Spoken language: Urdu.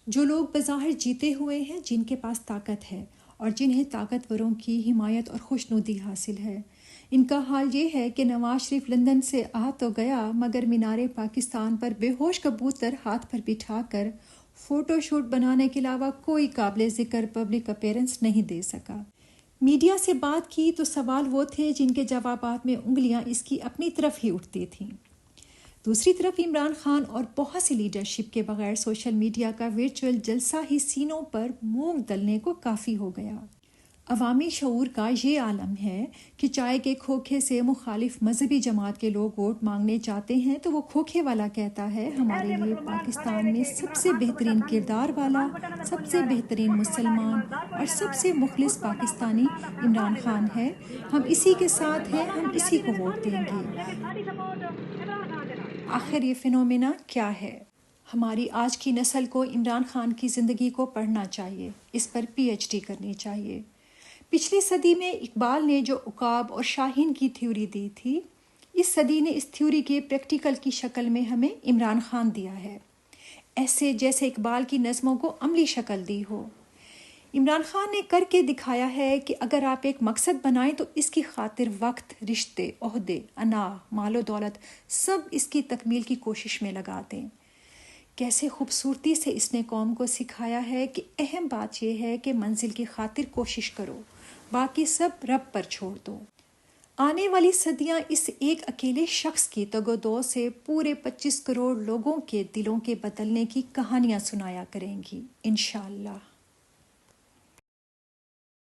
جو لوگ بظاہر جیتے ہوئے ہیں، جن کے پاس طاقت ہے اور جنہیں طاقتوروں کی حمایت اور خوشنودی حاصل ہے، ان کا حال یہ ہے کہ نواز شریف لندن سے آ تو گیا مگر مینار پاکستان پر بے ہوش کبوتر ہاتھ پر بٹھا کر فوٹو شوٹ بنانے کے علاوہ کوئی قابل ذکر پبلک اپیرنس نہیں دے سکا۔ میڈیا سے بات کی تو سوال وہ تھے جن کے جوابات میں انگلیاں اس کی اپنی طرف ہی اٹھتی تھیں۔ دوسری طرف عمران خان اور بہت سی لیڈرشپ کے بغیر سوشل میڈیا کا ورچوئل جلسہ ہی سینوں پر مونگ دلنے کو کافی ہو گیا۔ عوامی شعور کا یہ عالم ہے کہ چائے کے کھوکھے سے مخالف مذہبی جماعت کے لوگ ووٹ مانگنے جاتے ہیں تو وہ کھوکھے والا کہتا ہے ہمارے لیے پاکستان میں سب سے بہترین کردار والا، سب سے بہترین مسلمان اور سب سے مخلص پاکستانی عمران خان ہے، ہم اسی کے ساتھ ہیں، ہم اسی کو ووٹ دیں گے۔ آخر یہ فنومینا کیا ہے؟ ہماری آج کی نسل کو عمران خان کی زندگی کو پڑھنا چاہیے، اس پر پی ایچ ڈی کرنی چاہیے۔ پچھلی صدی میں اقبال نے جو عقاب اور شاہین کی تھیوری دی تھی، اس صدی نے اس تھیوری کے پریکٹیکل کی شکل میں ہمیں عمران خان دیا ہے، ایسے جیسے اقبال کی نظموں کو عملی شکل دی ہو۔ عمران خان نے کر کے دکھایا ہے کہ اگر آپ ایک مقصد بنائیں تو اس کی خاطر وقت، رشتے، عہدے، انا، مال و دولت سب اس کی تکمیل کی کوشش میں لگا دیں۔ کیسے خوبصورتی سے اس نے قوم کو سکھایا ہے کہ اہم بات یہ ہے کہ منزل کی خاطر کوشش کرو، باقی سب رب پر چھوڑ دو۔ آنے والی صدیاں اس ایک اکیلے شخص کی تگ و دو سے پورے 25 کروڑ لوگوں کے دلوں کے بدلنے کی کہانیاں سنایا کریں گی، انشاءاللہ۔